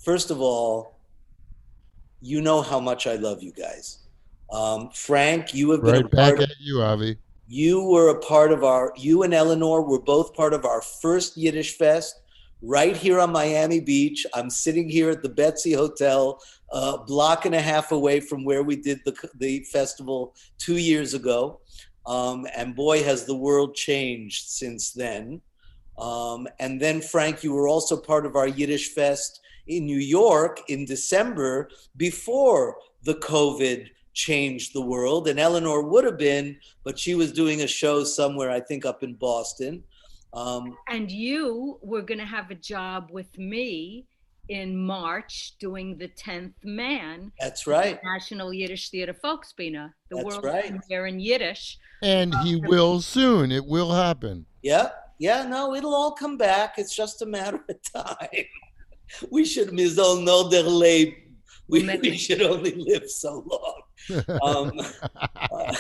First of all, you know how much I love you guys. Frank, you have been a Right back part of, at you, Avi. you were a part of you and Eleanor were both part of our first Yiddish Fest right here on Miami Beach. I'm sitting here at the Betsy Hotel, a block and a half away from where we did the festival 2 years ago. And boy, has the world changed since then. And then, Frank, you were also part of our Yiddish Fest in New York in December before the COVID changed the world. And Eleanor would have been, but she was doing a show somewhere, I think up in Boston. Um, And you were going to have a job with me in March doing the 10th Man that's at the right. National Yiddish Theater Folksbiene, the That's world right. premiere in Yiddish. And he will soon. It will happen. Yeah. Yeah. No, it'll all come back. It's just a matter of time. We should, Mizol Noderle, we should only live so long. Um, uh,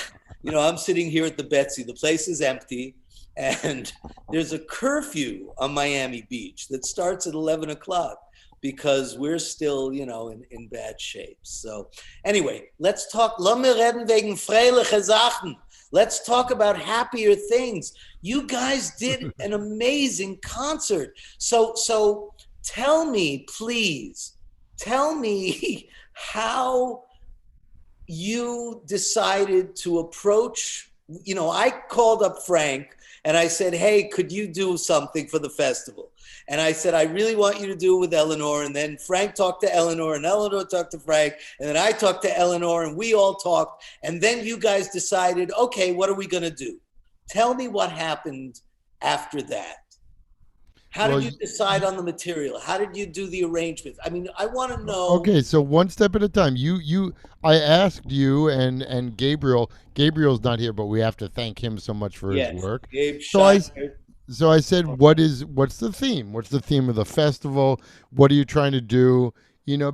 I'm sitting here at the Betsy. The place is empty, and there's a curfew on Miami Beach that starts at 11 o'clock because we're still, in bad shape. So, anyway, let's talk. Lass mir reden wegen freiliche Sachen. Let's talk about happier things. You guys did an amazing concert. So tell me, please, tell me how you decided to approach. I called up Frank and I said, hey, could you do something for the festival? And I said, I really want you to do it with Eleanor. And then Frank talked to Eleanor and Eleanor talked to Frank. And then I talked to Eleanor and we all talked. And then you guys decided, okay, what are we going to do? Tell me what happened after that. How Well, did you decide on the material? How did you do the arrangements? I mean, I want to know. okay, so one step at a time. I asked you and Gabriel. Gabriel's not here, but we have to thank him so much for his Yes, work. Gabe So I Shiner. so I said, what's the theme? What's the theme of the festival? What are you trying to do?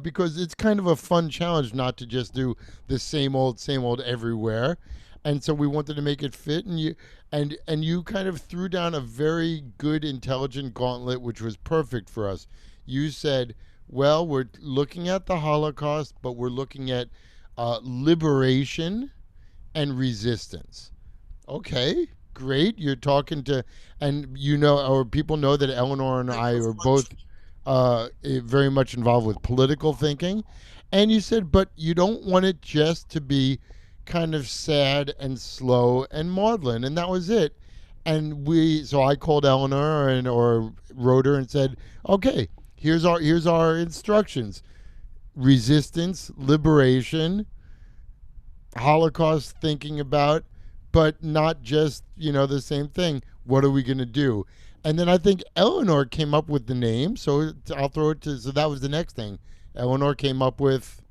Because it's kind of a fun challenge not to just do the same old everywhere. And so we wanted to make it fit, and you kind of threw down a very good, intelligent gauntlet, which was perfect for us. You said, well, we're looking at the Holocaust, but we're looking at liberation and resistance. Okay, great. You're talking to, and or people know that Eleanor and I are both very much involved with political thinking. And you said, but you don't want it just to be kind of sad and slow and maudlin. And that was it. So I called Eleanor or wrote her and said, okay, here's our instructions: resistance, liberation, Holocaust thinking about, but not just, the same thing. What are we going to do? And then I think Eleanor came up with the name. So I'll throw it to, so that was the next thing. Eleanor came up with,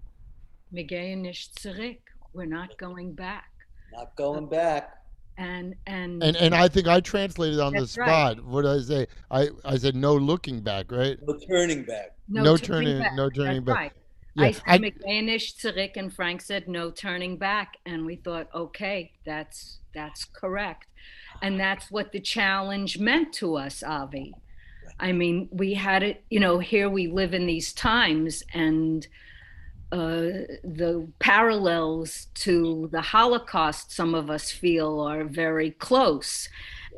Wir gehen nicht zurück. We're not going back. Not going back. And and I think I translated on the that's right. spot. What did I say? I said no looking back, right? No turning back. No turning back. No That's turning back. right. Yeah, I said McDanish Zurich, and Frank said no turning back, and we thought, okay, that's correct, and that's what the challenge meant to us, Avi. I mean, we had it. Here we live in these times, and the parallels to the Holocaust, some of us feel, are very close.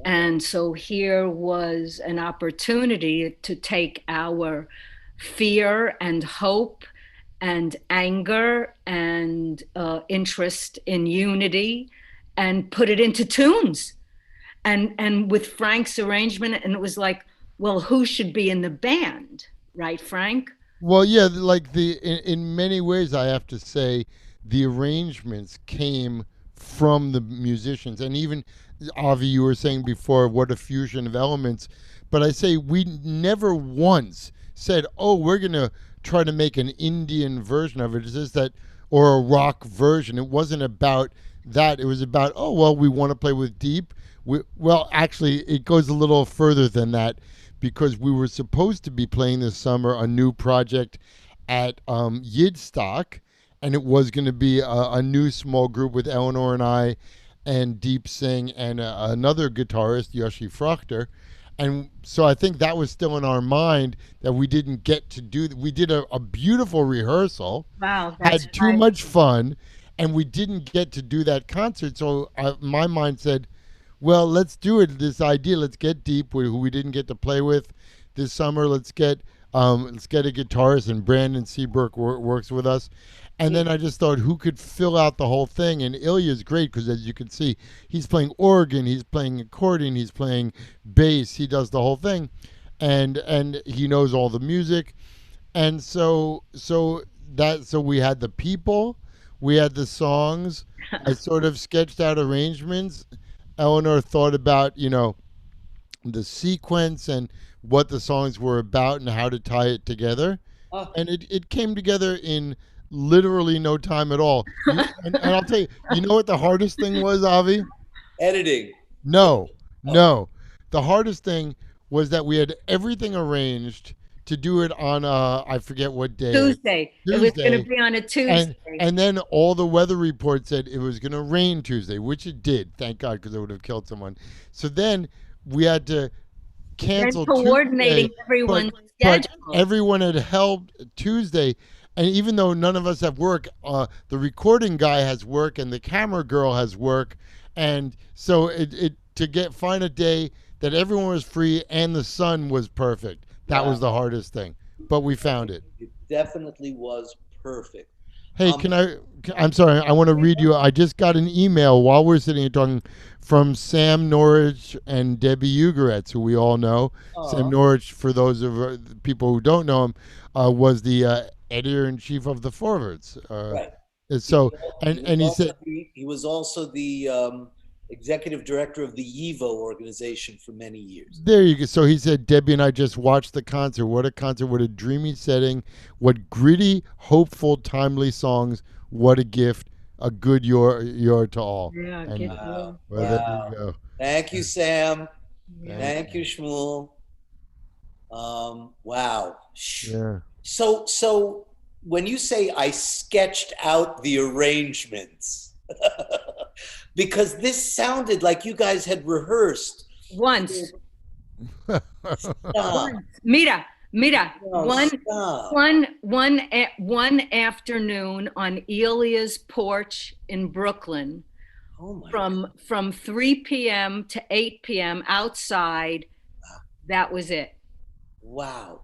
And so here was an opportunity to take our fear and hope and anger and interest in unity and put it into tunes. And with Frank's arrangement, and it was like, well, who should be in the band, right, Frank? well, yeah, like in many ways, I have to say, the arrangements came from the musicians, and even Avi, you were saying before, what a fusion of elements. But I say we never once said, "Oh, we're gonna try to make an Indian version of it." It's just that, or a rock version. It wasn't about that. It was about, oh well, we want to play with deep. Well, actually, it goes a little further than that because we were supposed to be playing this summer a new project at Yidstock, and it was going to be a new small group with Eleanor and I, and Deep Singh and another guitarist, Yoshi Frachter. And so I think that was still in our mind that we didn't get to do. We did a beautiful rehearsal, Wow, that's had too right. much fun, and we didn't get to do that concert. So my mind said, well, let's do it. This idea, let's get deep with who we didn't get to play with this summer. Let's get a guitarist, and Brandon Seabrook works with us. And then I just thought, who could fill out the whole thing? And Ilya's great because, as you can see, he's playing organ, he's playing accordion, he's playing bass, he does the whole thing, and he knows all the music. And so we had the people, we had the songs. I sort of sketched out arrangements. Eleanor thought about, the sequence and what the songs were about and how to tie it together. Oh, And it came together in literally no time at all. And I'll tell you, you know what the hardest thing was, Avi? editing. No, Oh, no. The hardest thing was that we had everything arranged to do it on I forget what day. Tuesday. It was going to Tuesday. be on a And Tuesday. and then all the weather reports said it was going to rain Tuesday, which it did. Thank God, because it would have killed someone. So then we had to Then cancel coordinating Tuesday, everyone's but schedule. everyone had helped Tuesday. And even though none of us have work, the recording guy has work and the camera girl has work. And so it to find a day that everyone was free and the sun was perfect. That was wow. the hardest thing. But we found it. It definitely was perfect. Hey, Um, I'm sorry. I want to read you. I just got an email while we're sitting here talking from Sam Norwich and Debbie Ugaretz, who we all know. Sam Norwich, for those of the people who don't know him, was the editor-in-chief of the Forwards. right. So, and he said, He was also the executive director of the YIVO organization for many years. there you go. So he said, Debbie and I just watched the concert. What a concert. What a dreamy setting. What gritty, hopeful, timely songs. What a gift. A good year to all. Yeah, And, get Wow. well, there Wow. you go. Thank you, Sam. yeah. Thank you, Shmuel. Wow. Yeah. So when you say I sketched out the arrangements, because this sounded like you guys had rehearsed. Once. Stop. Mira, No, one stop. one afternoon on Elia's porch in Brooklyn, Oh my God. from 3 p.m. to 8 p.m. outside. That was it. Wow.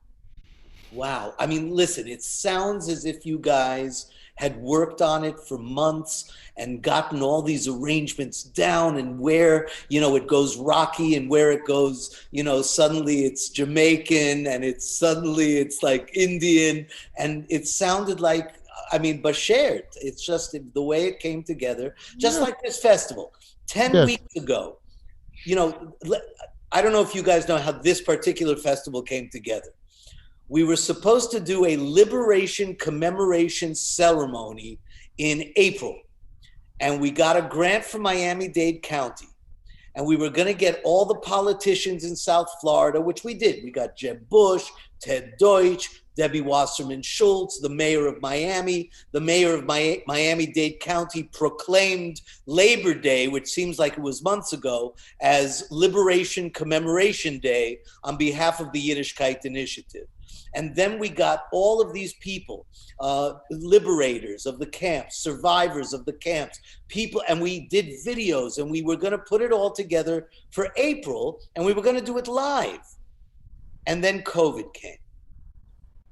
Wow. I mean, listen, it sounds as if you guys had worked on it for months and gotten all these arrangements down, and where, it goes Rocky and where it goes, suddenly it's Jamaican and suddenly it's like Indian. And it sounded like, I mean, Bashert, it's just the way it came together, just like this festival. 10 Yes. weeks ago, I don't know if you guys know how this particular festival came together. We were supposed to do a liberation commemoration ceremony in April, and we got a grant from Miami-Dade County, and we were going to get all the politicians in South Florida, which we did. We got Jeb Bush, Ted Deutsch, Debbie Wasserman Schultz, the mayor of Miami. The mayor of Miami-Dade County proclaimed Labor Day, which seems like it was months ago, as Liberation Commemoration Day on behalf of the Yiddishkeit Initiative. And then we got all of these people, liberators of the camps, survivors of the camps, people, and we did videos, and we were going to put it all together for April, and we were going to do it live. And then COVID came.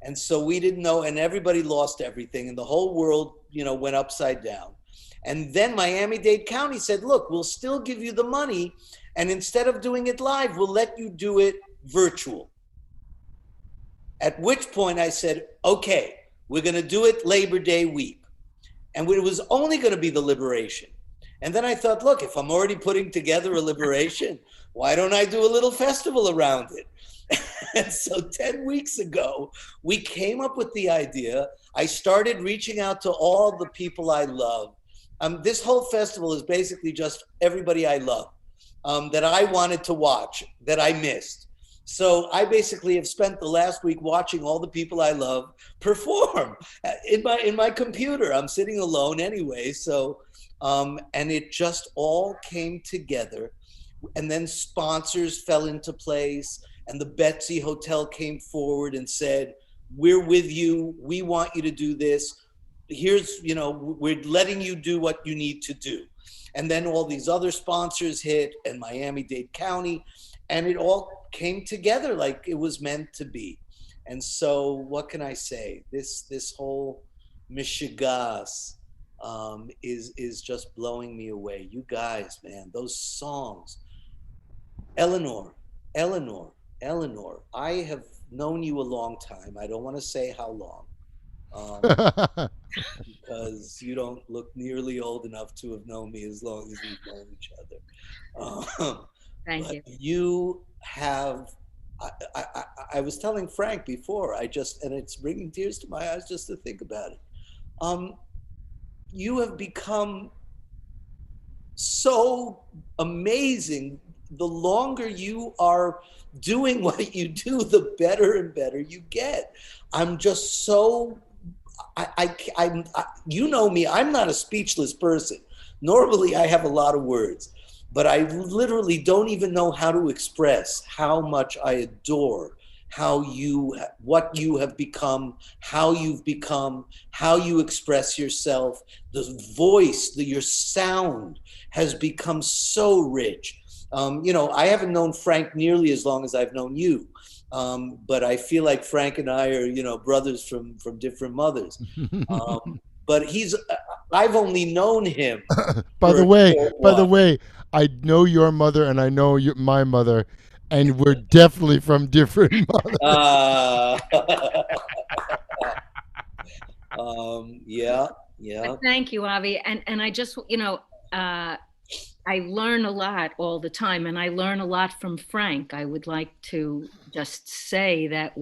And so we didn't know, and everybody lost everything, and the whole world, went upside down. And then Miami-Dade County said, look, we'll still give you the money, and instead of doing it live, we'll let you do it virtual. At which point I said, okay, we're going to do it Labor Day week. And it was only going to be the liberation. And then I thought, look, if I'm already putting together a liberation, why don't I do a little festival around it? And so 10 weeks ago, we came up with the idea. I started reaching out to all the people I love. This whole festival is basically just everybody I love, that I wanted to watch, that I missed. So I basically have spent the last week watching all the people I love perform in my computer. I'm sitting alone anyway. So, and it just all came together and then sponsors fell into place, and the Betsy Hotel came forward and said, we're with you, we want you to do this, here's, we're letting you do what you need to do. And then all these other sponsors hit, and Miami-Dade County, and it all came together like it was meant to be. And so what can I say? This whole Michigas is just blowing me away. You guys, man, those songs. Eleanor, I have known you a long time. I don't want to say how long. Because you don't look nearly old enough to have known me as long as we've known each other. Thank you. You have, I was telling Frank before, and it's bringing tears to my eyes just to think about it. You have become so amazing. The longer you are doing what you do, the better and better you get. I'm just so, you know me, I'm not a speechless person. Normally I have a lot of words, but I literally don't even know how to express how much I adore what you have become, how you've become, how you express yourself. The voice, your sound has become so rich. I haven't known Frank nearly as long as I've known you. But I feel like Frank and I are, brothers from different mothers. But I've only known him. By the way, I know your mother and I know my mother, and we're definitely from different mothers. Yeah. But thank you, Avi. And I just, I learn a lot all the time, and I learn a lot from Frank. I would like to just say that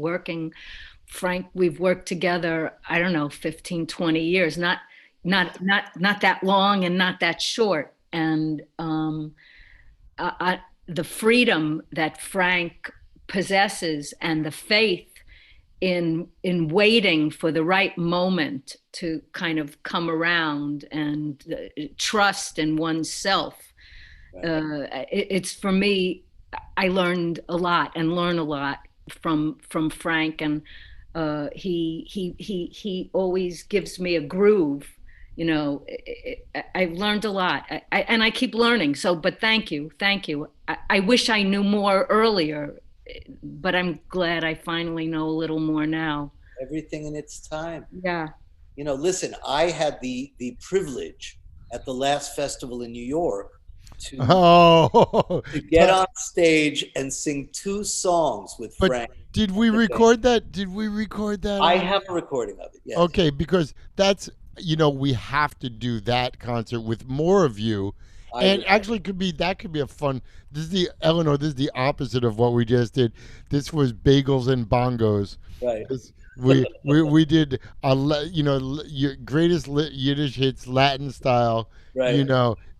Frank, we've worked together, I don't know, 15, 20 years, not that long and not that short. And the freedom that Frank possesses and the faith in waiting for the right moment to kind of come around, and trust in oneself. It's, for me, I learned a lot and learn a lot from Frank, and he always gives me a groove. I've learned a lot, and I keep learning. So, but thank you. I wish I knew more earlier, but I'm glad I finally know a little more now. Everything in its time. Yeah. Listen, I had the privilege at the last festival in New York to get on stage and sing 2 songs with Frank. Did we record that? I have a recording of it, yes. Okay, because that's, we have to do that concert with more of you. And actually that could be a fun, this is the opposite of what we just did. This was bagels and bongos. Right. We did your greatest Yiddish hits Latin style. Right.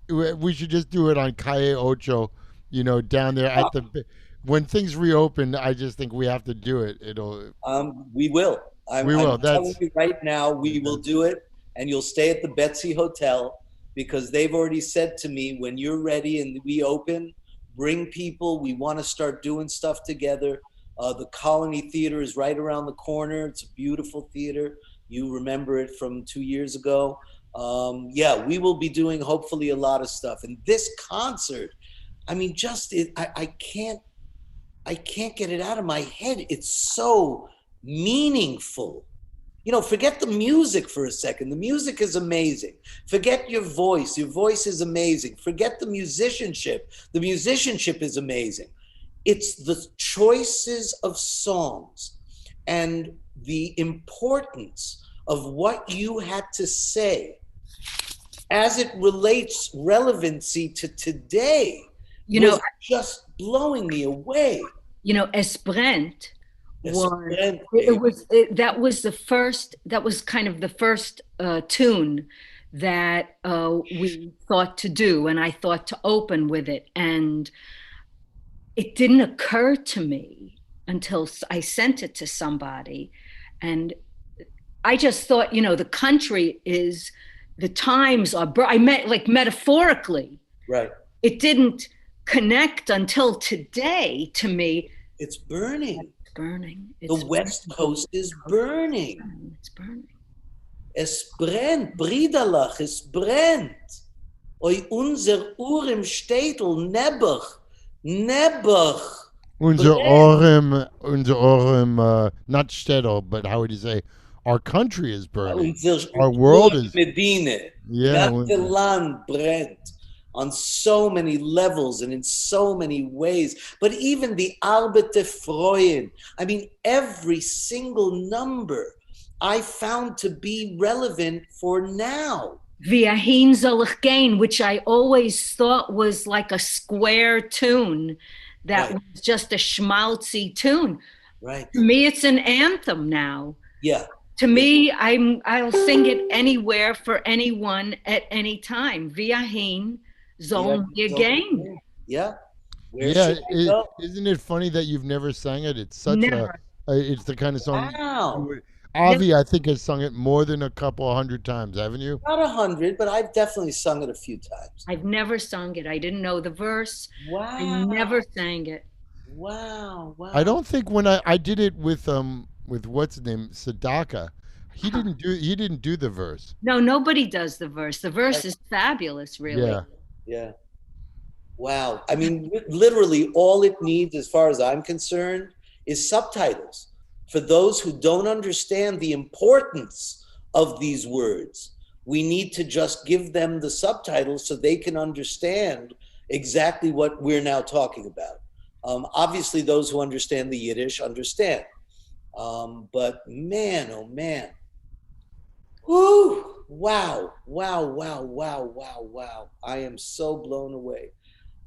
We should just do it on Calle Ocho, down there at when things reopen. I just think we have to do it. We will. We will. I'm telling you right now, we will do it, and you'll stay at the Betsy Hotel, because they've already said to me, when you're ready and we open, bring people. We want to start doing stuff together. The Colony Theater is right around the corner. It's a beautiful theater. You remember it from 2 years ago. We will be doing hopefully a lot of stuff. And this concert, I mean, I can't get it out of my head. It's so meaningful. Forget the music for a second. The music is amazing. Forget your voice. Your voice is amazing. Forget the musicianship. The musicianship is amazing. It's the choices of songs and the importance of what you had to say as it relates relevancy to today. Just blowing me away. Esprent. That was kind of the first tune that we thought to do, and I thought to open with it, and it didn't occur to me until I sent it to somebody, and I just thought, the country the times are, I meant like metaphorically, right? It didn't connect until today, to me, It's burning. it's burning. The West Coast is burning. It's burning. Es brennt, Briderlach, es brennt. Oi, unser Ur im Städtel, Nebuch, Unser Orem, not Städtel, but how would you say? Our country is burning. Our world is. Medine. Yeah. Ganze Land brennt on so many levels and in so many ways. But even the Arbeite Freuen, I mean, every single number I found to be relevant for now. Viahin soll ich gehen, which I always thought was like a square tune, that Right. was just a schmaltzy tune. Right. To me, it's an anthem now. Yeah. To me, I'll sing it anywhere for anyone at any time. Viahin soll ich gehen. Yeah. Yeah. Isn't it funny that you've never sang it? It's such it's the kind of song. Wow. Avi, I think, has sung it more than a couple 100 times, haven't you? Not 100, but I've definitely sung it a few times. I've never sung it. I didn't know the verse. Wow. I never sang it. Wow. I don't think when I did it with what's his name, Sadaka, he didn't do the verse. No, nobody does the verse. The verse is fabulous, really. Yeah. Yeah. Wow. I mean, literally all it needs, as far as I'm concerned, is subtitles. For those who don't understand the importance of these words, we need to just give them the subtitles so they can understand exactly what we're now talking about. Obviously, those who understand the Yiddish understand. But man, oh man. Whoo! Wow. I am so blown away.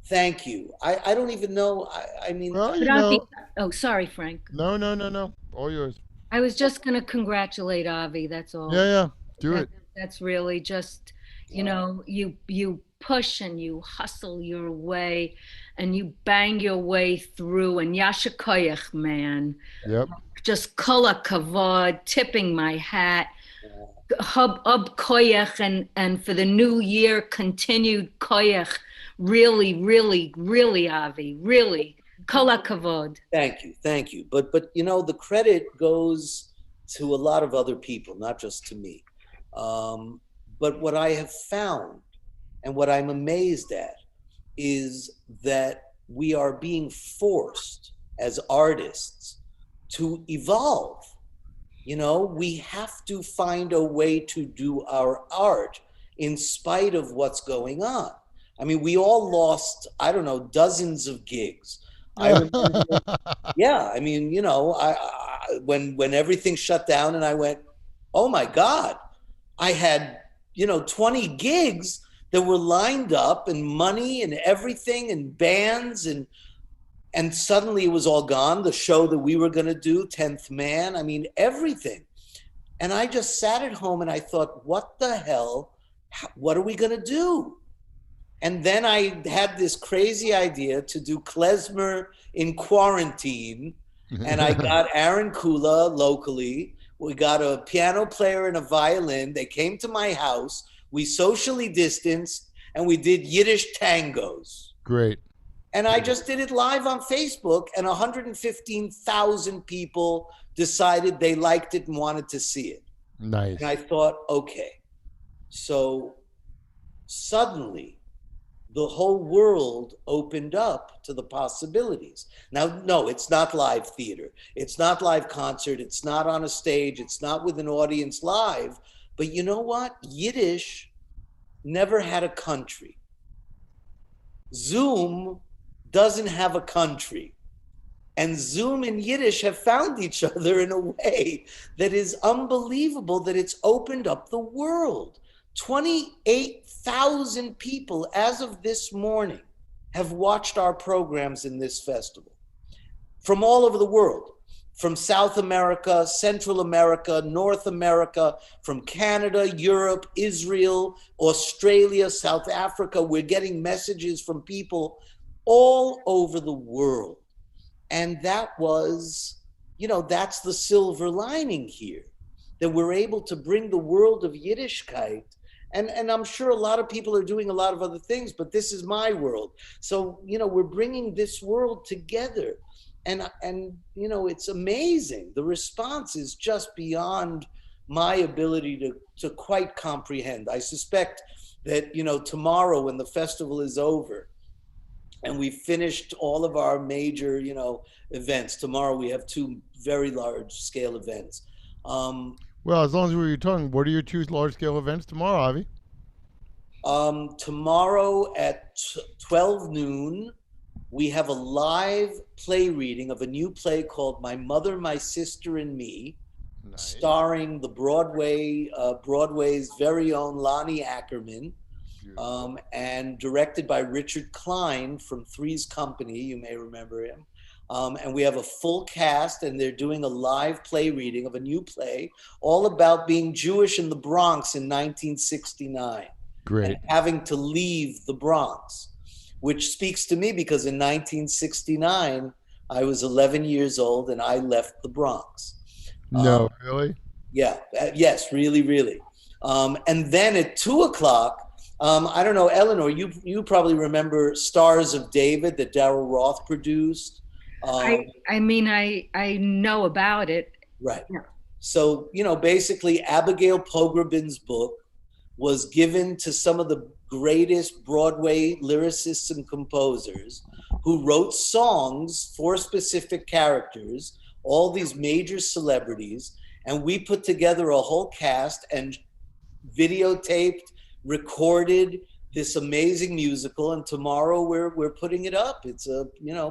Thank you. I don't even know. I mean, well, you know, oh, sorry, Frank. No. All yours. I was just going to congratulate Avi. That's all. Yeah. Do it. That's really just, you know, you push and you hustle your way and you bang your way through, and yasher koyach, man. Yep. Just kol kavod, tipping my hat. Hub koyach, and for the new year, continued koyach. Really, Avi, really. Kol kavod. Thank you. But you know, the credit goes to a lot of other people, not just to me. But what I have found and what I'm amazed at is that we are being forced as artists to evolve. You know, we have to find a way to do our art in spite of what's going on. I mean, we all lost, I don't know, dozens of gigs. I remember, yeah, I mean, you know, when everything shut down and I went, oh my God, I had, you know, 20 gigs that were lined up and money and everything and bands and suddenly it was all gone. The show that we were going to do, 10th Man, I mean, everything. And I just sat at home and I thought, what the hell? What are we going to do? And then I had this crazy idea to do klezmer in quarantine. And I got Aaron Kula locally. We got a piano player and a violin. They came to my house. We socially distanced and we did Yiddish tangos. Great. And I just did it live on Facebook, and 115,000 people decided they liked it and wanted to see it. Nice. And I thought, okay. So suddenly, the whole world opened up to the possibilities. Now, no, it's not live theater. It's not live concert. It's not on a stage. It's not with an audience live. But you know what? Yiddish never had a country. Zoom doesn't have a country. And Zoom and Yiddish have found each other in a way that is unbelievable, that it's opened up the world. 28,000 people as of this morning have watched our programs in this festival from all over the world, from South America, Central America, North America, from Canada, Europe, Israel, Australia, South Africa. We're getting messages from people all over the world. And that was, you know, that's the silver lining here, that we're able to bring the world of Yiddishkeit And I'm sure a lot of people are doing a lot of other things, but this is my world. So, we're bringing this world together. And it's amazing. The response is just beyond my ability to quite comprehend. I suspect that, tomorrow when the festival is over and we finished all of our major, events, tomorrow we have two very large scale events. Well, as long as we were talking, what are your two large scale events tomorrow, Avi? Tomorrow at 12 noon, we have a live play reading of a new play called My Mother, My Sister, and Me, Nice. starring the Broadway's very own Lonnie Ackerman, Beautiful. and directed by Richard Klein from Three's Company. You may remember him. And we have a full cast, and they're doing a live play reading of a new play all about being Jewish in the Bronx in 1969 Great. and having to leave the Bronx, which speaks to me because in 1969, I was 11 years old and I left the Bronx. No, really? Yeah, yes, really, really. And then at 2 o'clock, I don't know, Eleanor, you probably remember Stars of David that Darryl Roth produced. I mean, I know about it. Right. Yeah. So, basically Abigail Pogrebin's book was given to some of the greatest Broadway lyricists and composers who wrote songs for specific characters, all these major celebrities, and we put together a whole cast and videotaped, recorded this amazing musical, and tomorrow we're putting it up. It's a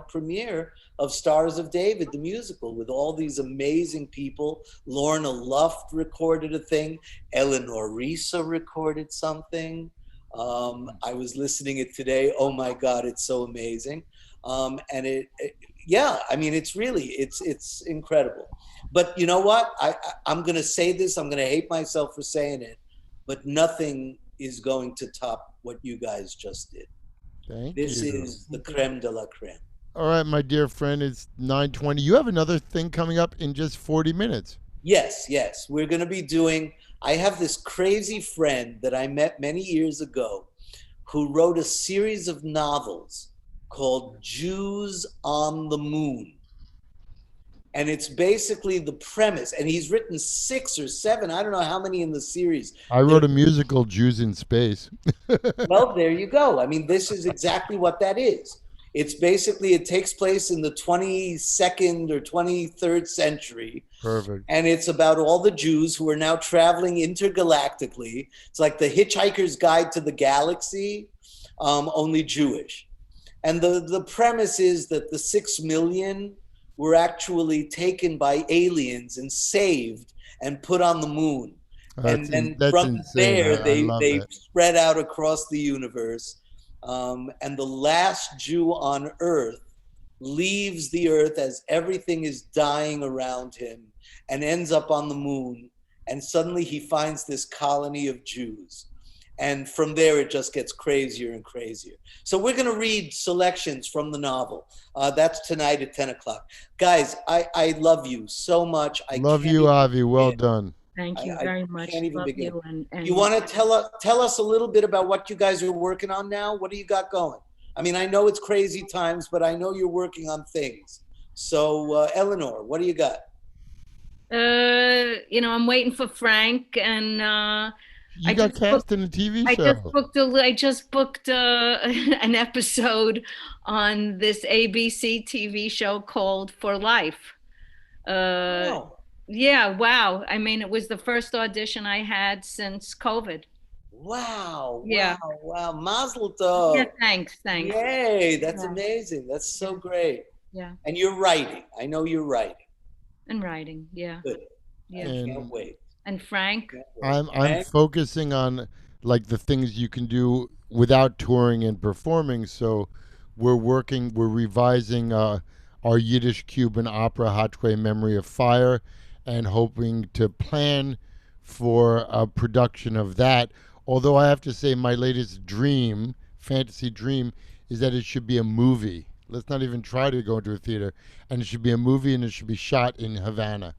premiere of Stars of David, the musical, with all these amazing people. Lorna Luft recorded a thing. Eleanor Risa recorded something. I was listening it today. Oh my God, it's so amazing. And yeah, I mean, it's incredible. But you know what? I'm going to say this. I'm going to hate myself for saying it, but nothing is going to top what you guys just did. Thank This you. is the creme de la creme. All right, my dear friend, it's 9:20. You have another thing coming up in just 40 minutes. Yes, yes. We're going to be doing, I have this crazy friend that I met many years ago who wrote a series of novels called Jews on the Moon. And it's basically the premise. And he's written 6 or 7, I don't know how many in the series. I wrote a musical, Jews in Space. Well, there you go. I mean, this is exactly what that is. It's basically, it takes place in the 22nd or 23rd century. Perfect. And it's about all the Jews who are now traveling intergalactically. It's like the Hitchhiker's Guide to the Galaxy, only Jewish. And the premise is that the 6 million were actually taken by aliens and saved and put on the moon. And then from there, they spread out across the universe. And the last Jew on earth leaves the earth as everything is dying around him and ends up on the moon. And suddenly he finds this colony of Jews. And from there, it just gets crazier and crazier. So we're going to read selections from the novel. That's tonight at 10 o'clock. Guys, I love you so much. I love you, Avi. Well done. Thank you very much. Can't even Love begin. you. And you want to tell us a little bit about what you guys are working on now? What do you got going? I mean, I know it's crazy times, but I know you're working on things. So, Eleanor, what do you got? I'm waiting for Frank, and you got cast in a TV show. I just booked an episode on this ABC TV show called For Life. Wow. Yeah, wow. I mean, it was the first audition I had since COVID. Wow. Yeah. Wow. Mazel tov. Yeah, thanks. Yay, that's amazing. That's so great. Yeah. And you're writing. I know you're writing. And writing, yeah. Good. Yeah. I can't wait. And Frank? I'm focusing on like the things you can do without touring and performing. So we're revising our Yiddish Cuban opera Hatwe Memory of Fire, and hoping to plan for a production of that. Although I have to say my latest fantasy dream, is that it should be a movie. Let's not even try to go into a theater. And it should be a movie, and it should be shot in Havana.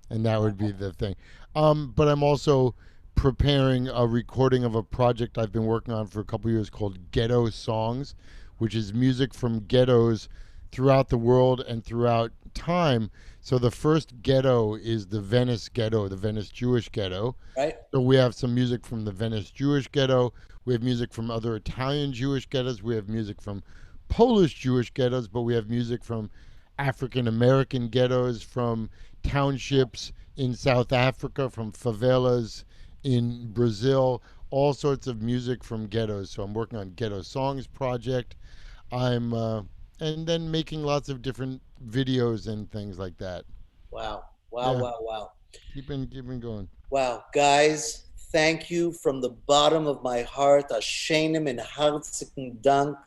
And that would be the thing. But I'm also preparing a recording of a project I've been working on for a couple years called Ghetto Songs, which is music from ghettos throughout the world and throughout time. So the first ghetto is the Venice ghetto, the Venice Jewish ghetto. Right. So we have some music from the Venice Jewish ghetto. We have music from other Italian Jewish ghettos. We have music from Polish Jewish ghettos, but we have music from African American ghettos, from townships in South Africa, from favelas in Brazil, all sorts of music from ghettos. So I'm working on Ghetto Songs project. I'm and then making lots of different videos and things like that. Wow. Yeah. Wow. Keeping going. Wow. Guys, thank you from the bottom of my heart. Ashenim and herzlichen Dank.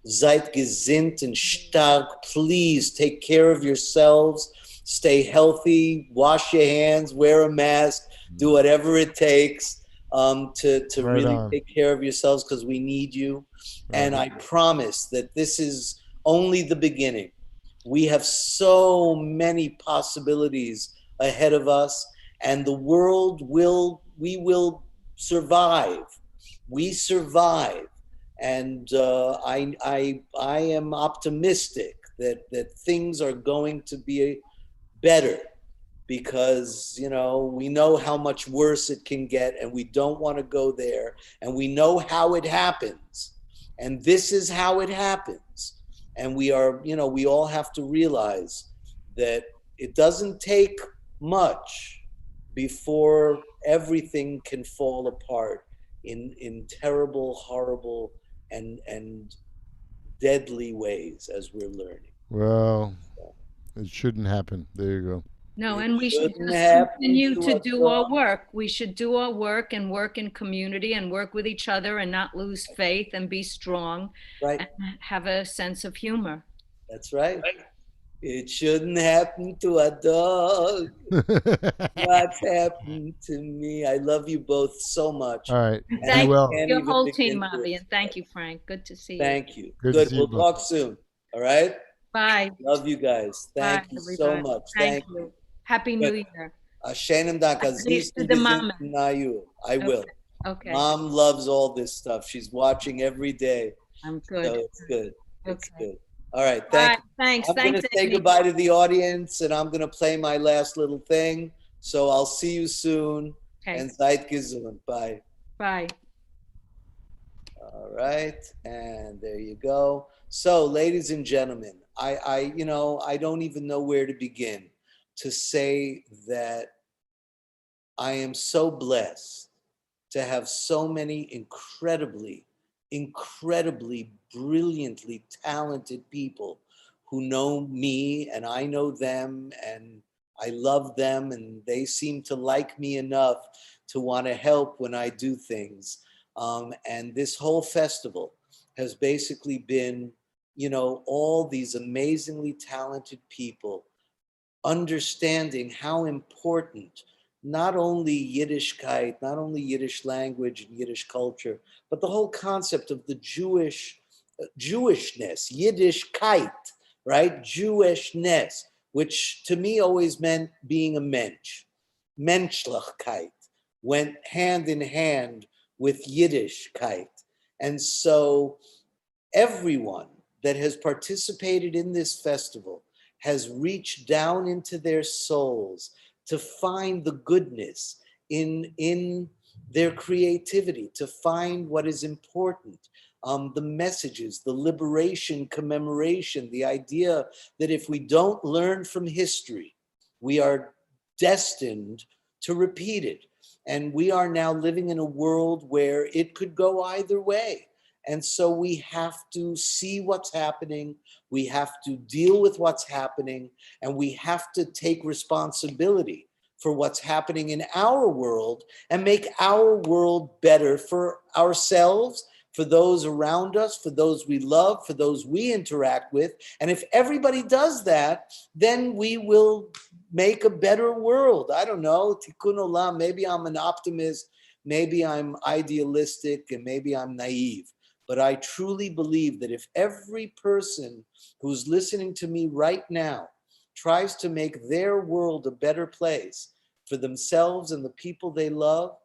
Seid gesinnt and stark. Please take care of yourselves. Stay healthy. Wash your hands. Wear a mask. Do whatever it takes to Right really on. take care of yourselves, because we need you. Right. And I promise that this is only the beginning. We have so many possibilities ahead of us, and the world we will survive. We survive. And I am optimistic that things are going to be better, because we know how much worse it can get, and we don't want to go there, and we know how it happens, and this is how it happens. And we all have to realize that it doesn't take much before everything can fall apart in terrible, horrible, and deadly ways, as we're learning. Well, it shouldn't happen. There you go. No, It and we should shouldn't just happen continue to to us do our all. work. We should do our work and work in community and work with each other and not lose faith and be strong Right. and have a sense of humor. That's right. It shouldn't happen to a dog. What's happened to me? I love you both so much. All right. And Thank Be well. you, can't your even whole begin team, to Avi, and thank express. you, Frank. Good to see you. Thank you. Good to Good. see you We'll both. talk soon. All right. Bye. Love you guys. Bye, Thank you so everybody. much. Thank Thank you. you. Happy New Year. Ashenim Dank. Please to the mama. I will. Okay. Mom loves all this stuff. She's watching every day. I'm So good. it's good. It's Okay. good. All right. Bye. Thank you. Thanks. I'm going to say Amy. goodbye to the audience, and I'm going to play my last little thing. So I'll see you soon. Okay. And seid gesund. Bye. Bye. All right. And there you go. So, ladies and gentlemen, I don't even know where to begin to say that I am so blessed to have so many incredibly, brilliantly talented people who know me and I know them, and I love them, and they seem to like me enough to want to help when I do things. And this whole festival has basically been, all these amazingly talented people understanding how important not only Yiddishkeit, not only Yiddish language and Yiddish culture, but the whole concept of the Jewishness, Yiddishkeit, right? Jewishness, which to me always meant being a mensch. Menschlichkeit went hand in hand with Yiddishkeit. And so everyone that has participated in this festival has reached down into their souls to find the goodness in their creativity, to find what is important, the messages, the liberation commemoration, the idea that if we don't learn from history, we are destined to repeat it. And we are now living in a world where it could go either way. And so we have to see what's happening, we have to deal with what's happening, and we have to take responsibility for what's happening in our world and make our world better for ourselves, for those around us, for those we love, for those we interact with. And if everybody does that, then we will make a better world. I don't know, tikkun olam, maybe I'm an optimist, maybe I'm idealistic, and maybe I'm naive. But I truly believe that if every person who's listening to me right now tries to make their world a better place for themselves and the people they love,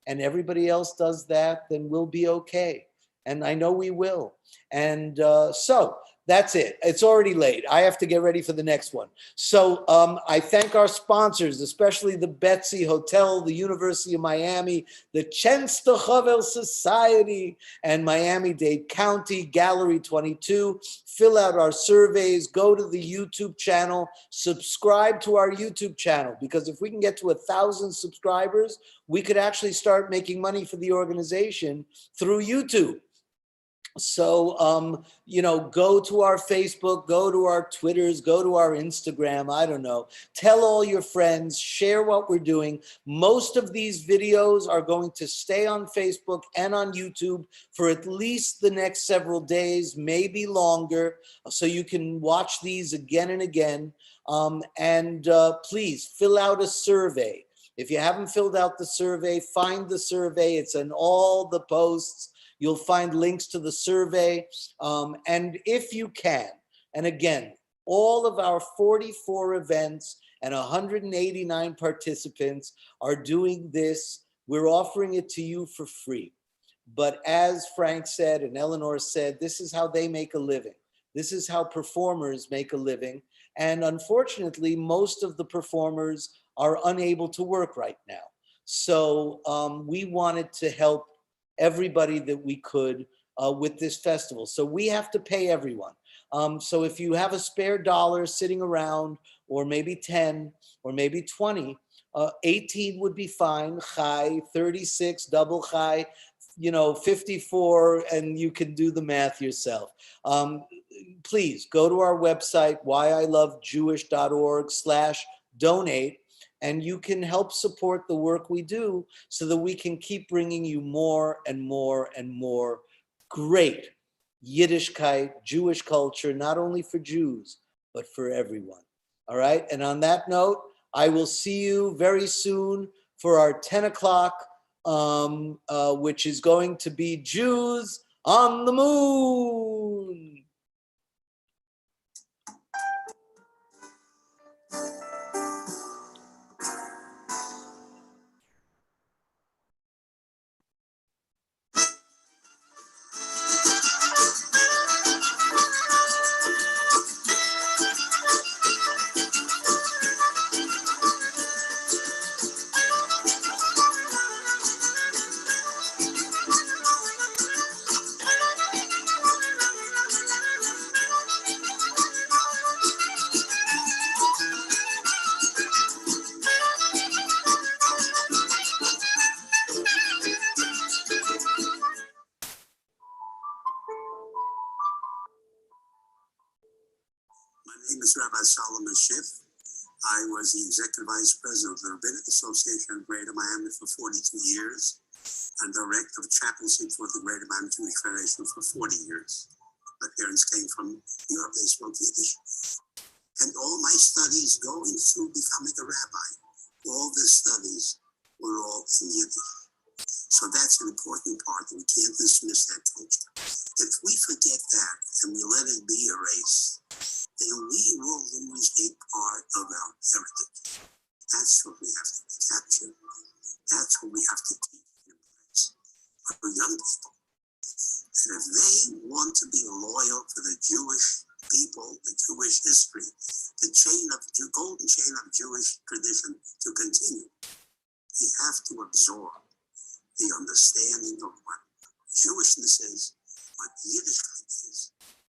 and everybody else does that, then we'll be okay. And I know we will. And so that's it. It's already late. I have to get ready for the next one. So I thank our sponsors, especially the Betsy Hotel, the University of Miami, the Chenstochovel Society, and Miami-Dade County Gallery 22. Fill out our surveys, go to the YouTube channel, subscribe to our YouTube channel, because if we can get to 1,000 subscribers, we could actually start making money for the organization through YouTube. So, you know, go to our Facebook, go to our Twitters, go to our Instagram, I don't know. Tell all your friends, share what we're doing. Most of these videos are going to stay on Facebook and on YouTube for at least the next several days, maybe longer, so you can watch these again and again. Please fill out a survey. If you haven't filled out the survey, find the survey. It's in all the posts. You'll find links to the survey. And if you can, and again, all of our 44 events and 189 participants are doing this. We're offering it to you for free. But as Frank said and Eleanor said, this is how they make a living. This is how performers make a living. And unfortunately, most of the performers are unable to work right now. So we wanted to help everybody that we could with this festival. So we have to pay everyone. So if you have a spare dollar sitting around, or maybe 10, or maybe 20, 18 would be fine, chai, 36, double chai, 54, and you can do the math yourself. Please go to our website, whyilovejewish.org/donate, and you can help support the work we do so that we can keep bringing you more and more and more great Yiddishkeit, Jewish culture, not only for Jews, but for everyone. All right. And on that note, I will see you very soon for our 10 o'clock, which is going to be Jews on the Moon. My name is Rabbi Solomon Schiff. I was the Executive Vice President of the Rabbinic Association of Greater Miami for 42 years and Director of Chaplaincy for the Greater Miami Jewish Federation for 40 years. My parents came from New York, they spoke Yiddish. And all my studies going through becoming a rabbi, all the studies were all in Yiddish. So that's an important part, and we can't dismiss that culture. If we forget that and we let it be erased, then we will lose a part of our heritage. That's what we have to capture. That's what we have to keep in place for young people. And if they want to be loyal to the Jewish people, the Jewish history, the golden chain of Jewish tradition to continue, you have to absorb the understanding of what Jewishness is, what Yiddishkeit is,